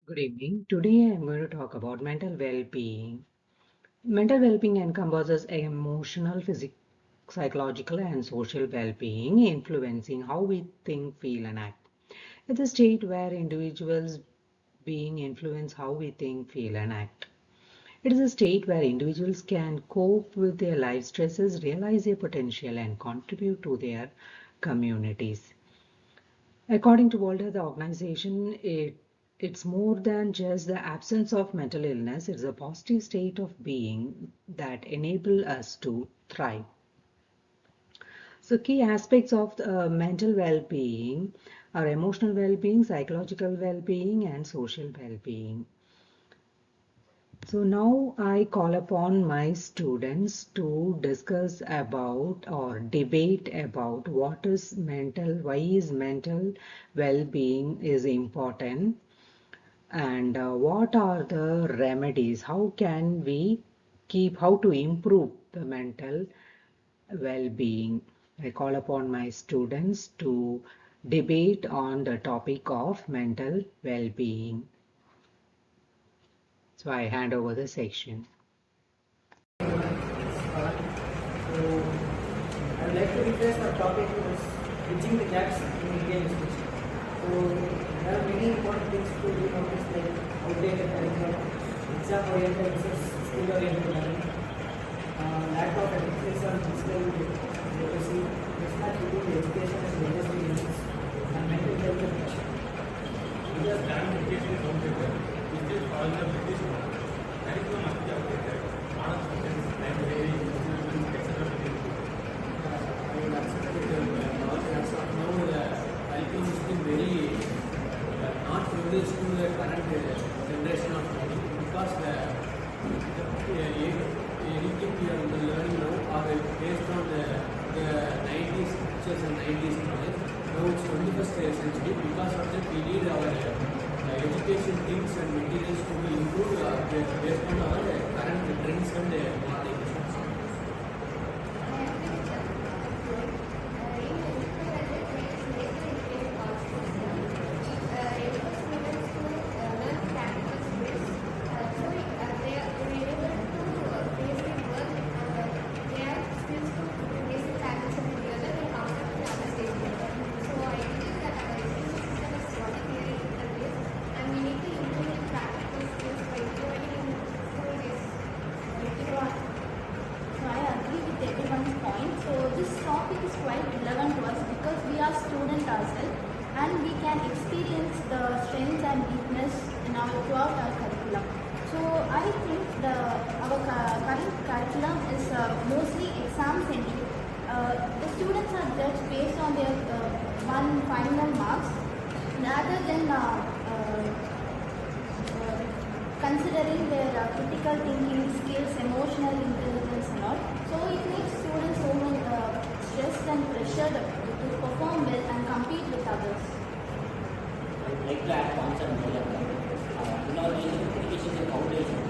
Good evening. Today I am going to talk about mental well-being. Mental well-being encompasses emotional, physical, psychological, and social well-being, influencing how we think, feel, and act. It's a state where individuals being influence how we think, feel, and act. It is a state where individuals can cope with their life stresses, realize their potential, and contribute to their communities. According to World Health Organization, it's more than just the absence of mental illness. It's a positive state of being that enable us to thrive. So key aspects of the, mental well-being are emotional well-being, psychological well-being, and social well-being. So now I call upon my students to discuss about or debate about why is mental well-being is important, and what are the remedies, how to improve the mental well-being. I call upon my students to debate on the topic of mental well-being. So I hand over the section. So, I would like to request our topic is bridging the gaps in Indian education. So, there are many important things to be noticed like outdated curriculum, exam-oriented versus skill-oriented learning, lack of emphasis on digital literacy, mismatch between the education and the industry needs, and mental health and pressure. India's current education is outdated. It still follows the British model. Curriculum must be updated. Modern subjects like language, etc. I will accept it as of now the curriculum is still very not privileged to the current generation of learning because anything we are learning now are based on the 90s pictures and 90s knowledge. Now it's 21st century. Because of that we need our education things and materials to be improved based on our current trends and modern issues. This topic is quite relevant to us because we are students ourselves and we can experience the strengths and weakness throughout our curriculum. So I think our current curriculum is mostly exam centric. The students are judged based on their one final marks rather than considering their critical thinking skills, emotional intelligence and all. So it makes students so much stressed and pressured to perform well and compete with others. I would like to add points on more than that. In our nation, education is a foundation.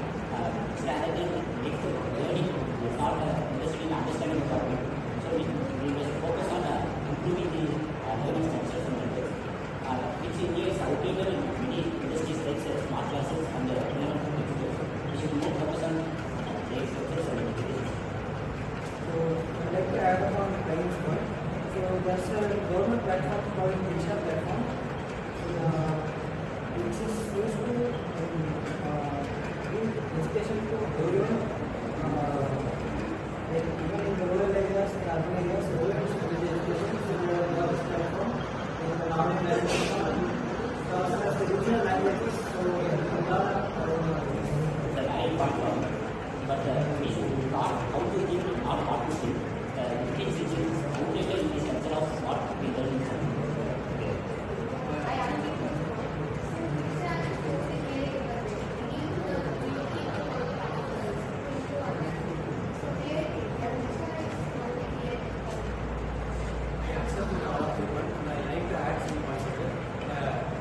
It's rather than make the learning, not understanding understanding the topic. So we must focus on improving the learning structures and methods. Which in years outdated in many industries like smart classes and relevant textbooks. We should more focus on their structures and materials. So I'd like to add up on the previous point. So there's a government platform called Diksha platform, which is used to give education to everyone, like even in the rural areas and urban areas, everyone is to get education. So we have this platform in the normal language. So as the regional languages, so we learn The right point, but we should not how to think, not what to think. Education is outdated in the structure of what we learn in school.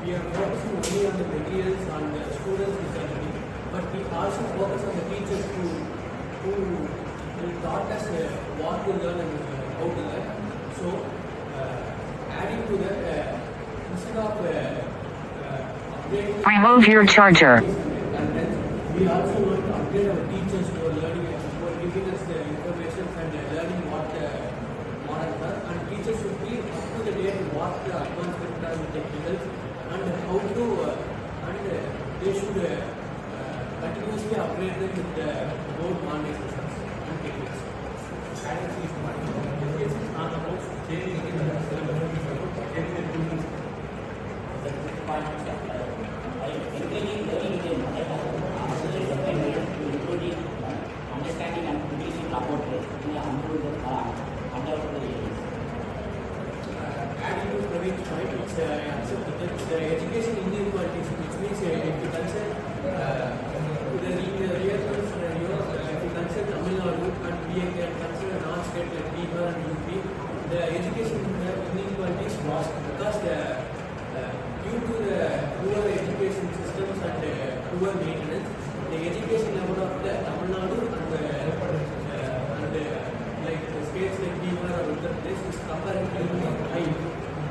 we are focusing only on the materials, on the students which are learning, but we also focus on the teachers who will taught us what to learn and how to learn. So, adding to that, instead of Remove your charger. And then we also want to upgrade our teachers who are learning, who are giving us the information and learning what models are. And teachers should be up to the date what the advancement are with technicals and how to, and they should continuously upgrade them with the board monitoring systems and techniques. Guidance is one. Education is not about changing the syllabus, it's about changing the tools. Encouraging learning in the mother tongue also is a way to improve the understanding and producing about it in the underdeveloped areas. Adding to Praveen's point, it's the education inequalities, which means if you consider the real world scenario, if you consider Tamil Nadu and we can consider non-state like Bihar and UP, the education inequalities lost because due to the poor education systems and poor maintenance, the education level of the Tamil Nadu and like the states like Bihar or Uttar Pradesh is comparatively high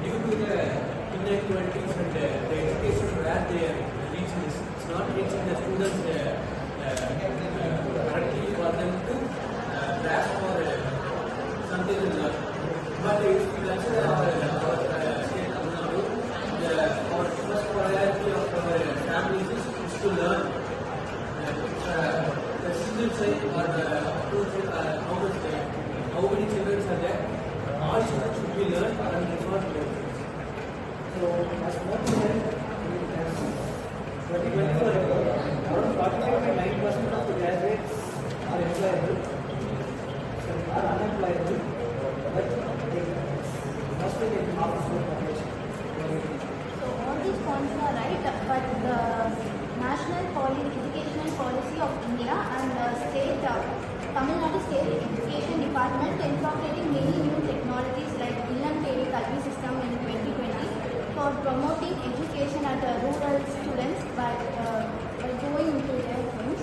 due to the inequalities and the education where they are reaching is it's not reaching the students correctly for them to grasp for something to learn. But if we consider our state Tamil Nadu, our first priority of our families is to learn the single child or how many children are there. All children should be learned and it's not learned. So, as more said, as 2024, around 45.9% of the graduates are employable, so are unemployable, but they must be in office work population. So all these points are right, but the national educational policy of India and state Tamil Nadu State Education Department incorporating many new technologies like Illam Tedi Kalvi system in 2020 for promoting education at rural students by going into their homes.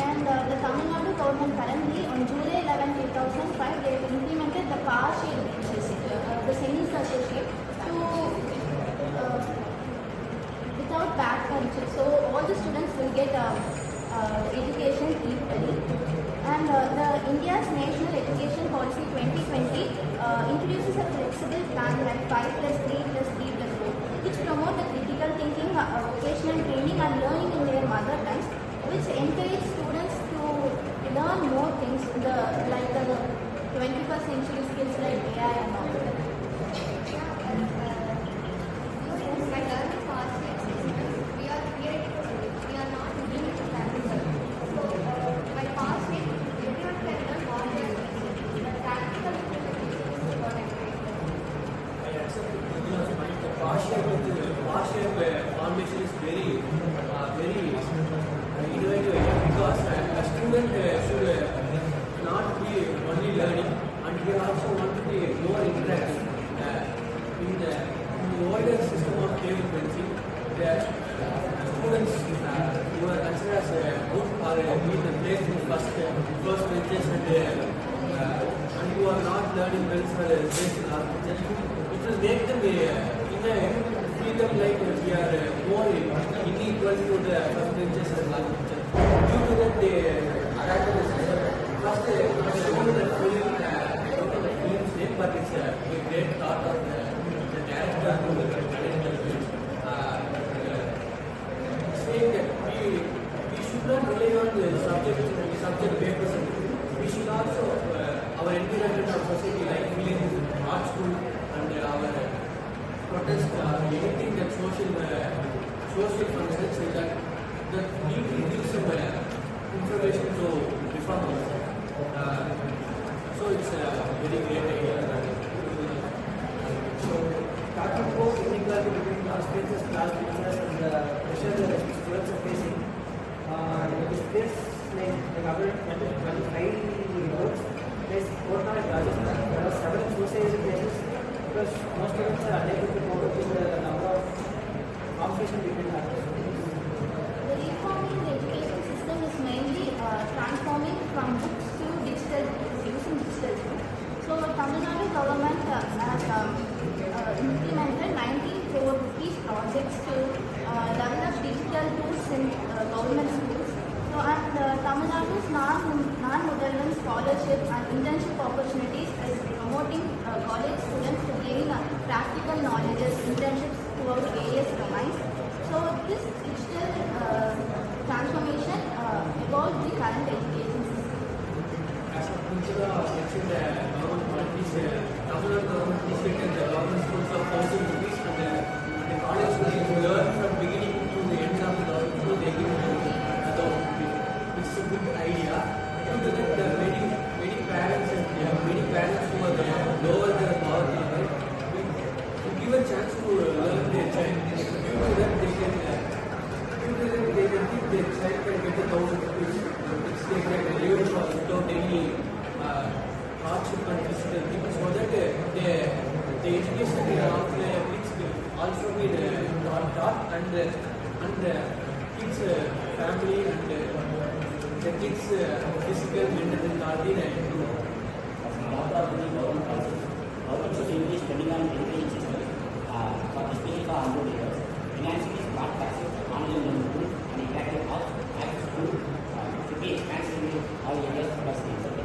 And the Tamil Nadu government currently on July 11, 2005, they have implemented the partial benches, the semi-associate to without back benches. So all the students will get education equally. And the India's National Education Policy 2020 introduces a flexible plan like 5+3+3+4, which promote the critical thinking, vocational training and learning in their mother tongues, which encourage students to learn more things, like the 21st century skills like AI and all. Partial formation is very innovative because a student should not be only learning and he also want to be more interactive. In the older system of table fencing, the students who are considered as good or being placed in first benches and who are not learning well for basic architecture, it will make them feel them like we are more unequal to the first benches and architecture. Due to that, they adapt the system. First, they show the film's name, but it's a great thought of the director who will manage the film. Saying that we should not rely on the subject papers. We should also, our environment of society, like villages, art school, and our protest, anything that social functions, that need to give some information to reform ourselves. So it's a very great idea. So, talking about inequality between spaces, class differences, and the pressure that students are facing, this like other 25 reports, there's Kotna and Rajasthan. There are several suicide cases because most students are unable to cope up with the number of competition between others. The reforming the education system is mainly transforming from books to digital books, using digital tools. So Tamil Nadu government has implemented 19 crore rupees projects to develop and kids' family and the kids' physical, mental health are being improved. Lot of the government policies. Government should increase spending on education system, especially for unrural areas. Enhancing its smart classes, online learning tools, and interactive apps, access to should be expanded in all areas across the nation.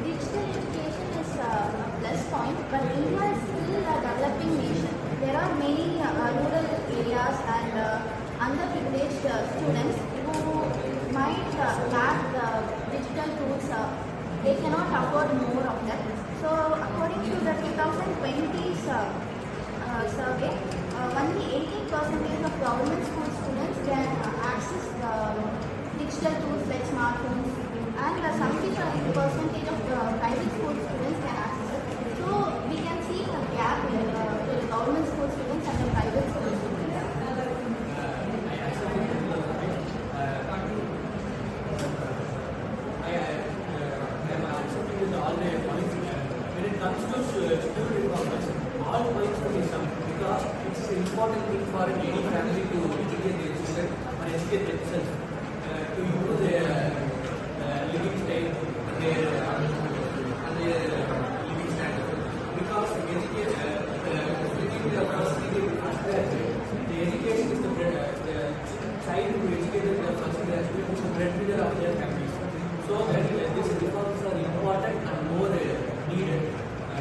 Digital education is a plus point, but India is still a developing nation. There are many rural areas and underprivileged students who might lack the digital tools. They cannot afford more of them. So, according to the 2020 survey, only 18% of government school students can access the digital tools like smartphones, and 75% of the private school students can access it. So we can see a gap in the government school students and the private school students. I am accepting with all the points. When it comes to student involvement, all points are some because it's an important thing for any family to educate their children or educate themselves to improve their living style and their living standard. Because the education is the child who educated the first graduate is the breadwinner of their families. So that these reforms are important and more needed.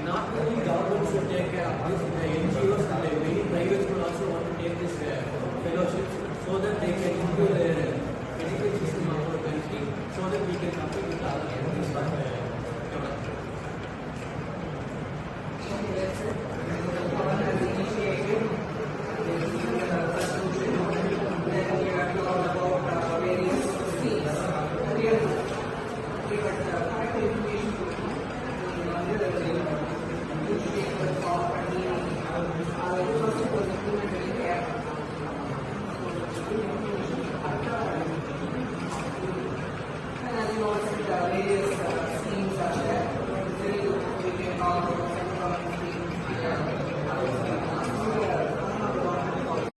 Not only government should take care of this, the NGOs and the many private schools also want to take this fellowships so that they can improve their education system of our country so that we can compete with other countries for development. Various fields, career, but